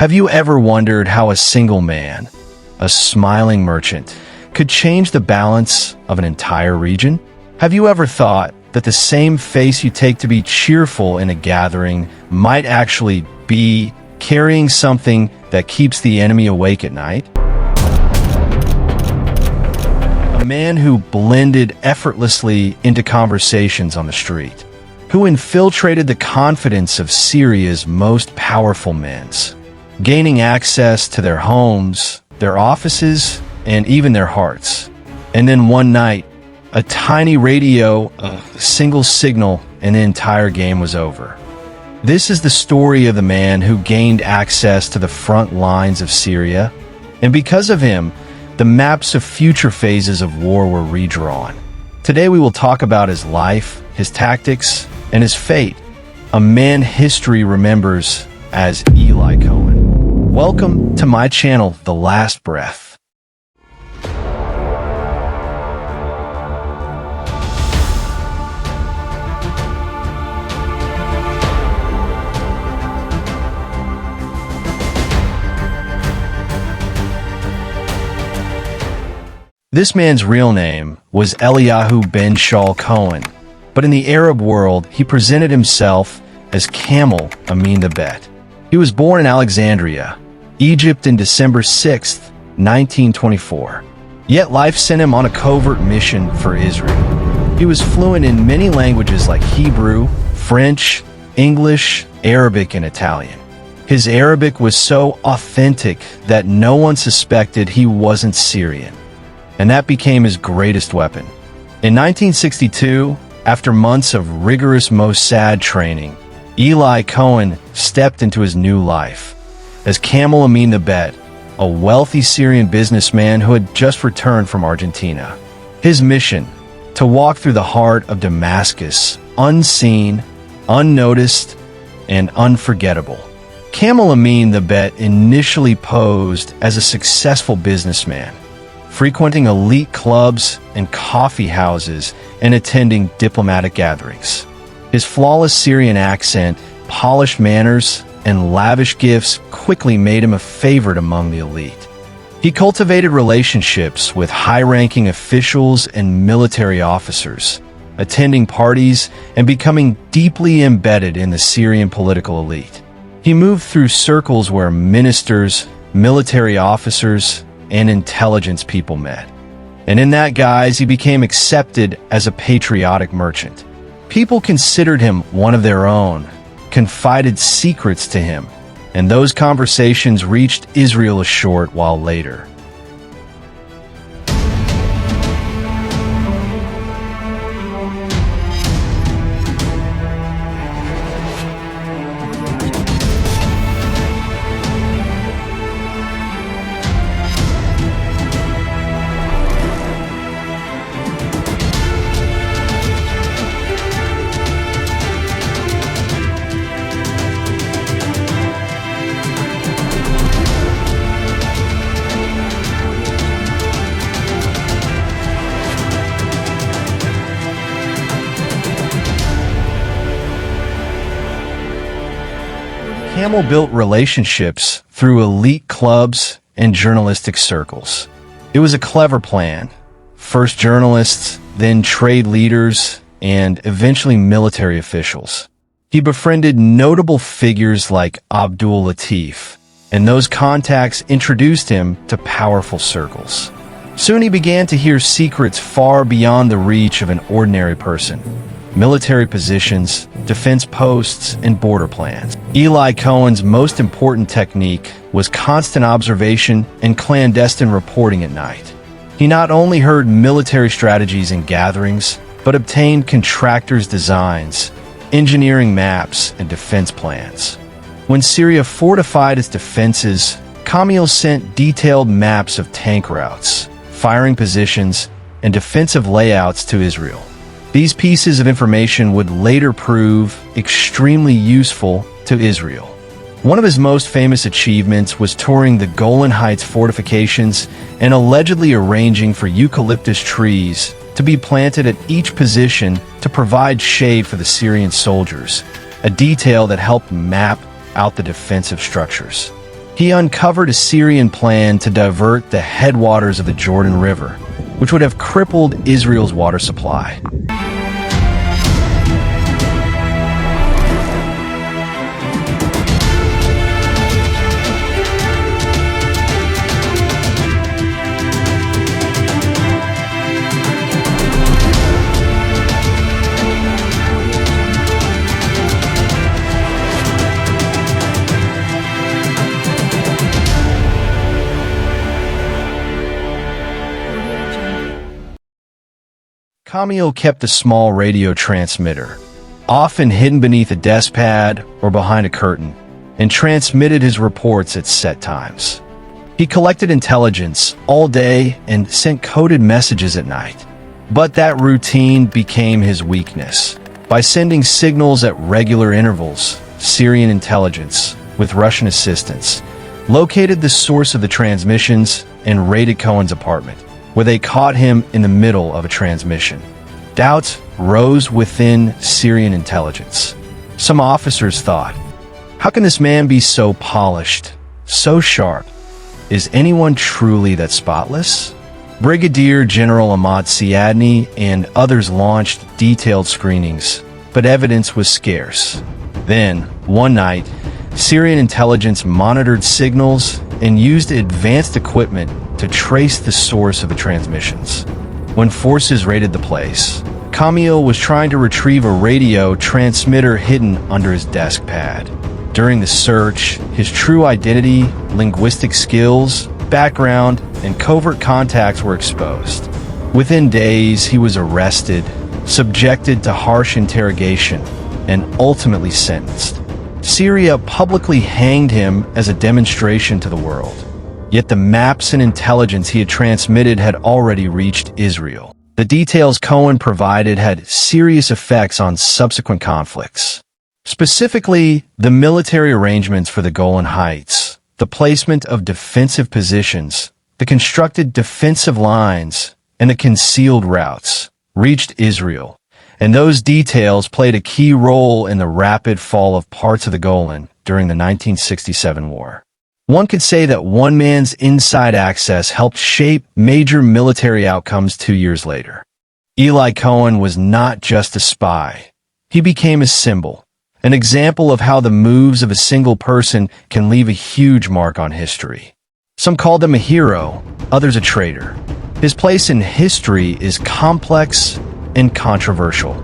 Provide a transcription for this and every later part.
Have you ever wondered how a single man, a smiling merchant, could change the balance of an entire region? Have you ever thought that the same face you take to be cheerful in a gathering might actually be carrying something that keeps the enemy awake at night? A man who blended effortlessly into conversations on the street, who infiltrated the confidence of Syria's most powerful men, gaining access to their homes, their offices, and even their hearts. And then one night, a tiny radio, a single signal, and the entire game was over. This is the story of the man who gained access to the front lines of Syria, and because of him, the maps of future phases of war were redrawn. Today we will talk about his life, his tactics, and his fate, a man history remembers as Eli Cohen. Welcome to my channel, The Last Breath. This man's real name was Eliyahu ben Shaul Cohen, but in the Arab world, he presented himself as Kamel Amin Thaabet. He was born in Alexandria, Egypt in December 6, 1924. Yet life sent him on a covert mission for Israel. He was fluent in many languages like Hebrew, French, English, Arabic, and Italian. His Arabic was so authentic that no one suspected he wasn't Syrian, and that became his greatest weapon. In 1962, after months of rigorous Mossad training, Eli Cohen stepped into his new life as Kamel Amin Thaabet, a wealthy Syrian businessman who had just returned from Argentina. His mission: to walk through the heart of Damascus, unseen, unnoticed, and unforgettable. Kamel Amin Thaabet initially posed as a successful businessman, frequenting elite clubs and coffee houses and attending diplomatic gatherings. His flawless Syrian accent, polished manners, and lavish gifts quickly made him a favorite among the elite. He cultivated relationships with high-ranking officials and military officers, attending parties and becoming deeply embedded in the Syrian political elite. He moved through circles where ministers, military officers, and intelligence people met. And in that guise, he became accepted as a patriotic merchant. People considered him one of their own, confided secrets to him, and those conversations reached Israel a short while later. Kamel built relationships through elite clubs and journalistic circles. It was a clever plan. First journalists, then trade leaders, and eventually military officials. He befriended notable figures like Abdul Latif, and those contacts introduced him to powerful circles. Soon he began to hear secrets far beyond the reach of an ordinary person. Military positions, defense posts, and border plans. Eli Cohen's most important technique was constant observation and clandestine reporting at night. He not only heard military strategies in gatherings, but obtained contractors' designs, engineering maps, and defense plans. When Syria fortified its defenses, Kamel sent detailed maps of tank routes, firing positions, and defensive layouts to Israel. These pieces of information would later prove extremely useful to Israel. One of his most famous achievements was touring the Golan Heights fortifications and allegedly arranging for eucalyptus trees to be planted at each position to provide shade for the Syrian soldiers, a detail that helped map out the defensive structures. He uncovered a Syrian plan to divert the headwaters of the Jordan River, which would have crippled Israel's water supply. Kamel kept a small radio transmitter, often hidden beneath a desk pad or behind a curtain, and transmitted his reports at set times. He collected intelligence all day and sent coded messages at night. But that routine became his weakness. By sending signals at regular intervals, Syrian intelligence, with Russian assistance, located the source of the transmissions and raided Cohen's apartment, where they caught him in the middle of a transmission. Doubts rose within Syrian intelligence. Some officers thought, how can this man be so polished, so sharp? Is anyone truly that spotless? Brigadier General Ahmad Siadni and others launched detailed screenings, but evidence was scarce. Then, one night, Syrian intelligence monitored signals and used advanced equipment to trace the source of the transmissions. When forces raided the place, Kamel was trying to retrieve a radio transmitter hidden under his desk pad. During the search, his true identity, linguistic skills, background, and covert contacts were exposed. Within days, he was arrested, subjected to harsh interrogation, and ultimately sentenced. Syria publicly hanged him as a demonstration to the world. Yet the maps and intelligence he had transmitted had already reached Israel. The details Cohen provided had serious effects on subsequent conflicts. Specifically, the military arrangements for the Golan Heights, the placement of defensive positions, the constructed defensive lines, and the concealed routes reached Israel, and those details played a key role in the rapid fall of parts of the Golan during the 1967 war. One could say that one man's inside access helped shape major military outcomes 2 years later. Eli Cohen was not just a spy. He became a symbol, an example of how the moves of a single person can leave a huge mark on history. Some called him a hero, others a traitor. His place in history is complex and controversial,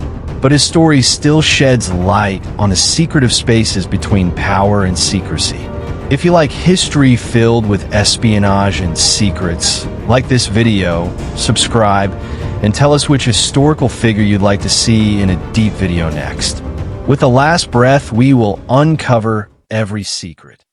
but his story still sheds light on the secretive spaces between power and secrecy. If you like history filled with espionage and secrets, like this video, subscribe, and tell us which historical figure you'd like to see in a deep video next. With the last breath, we will uncover every secret.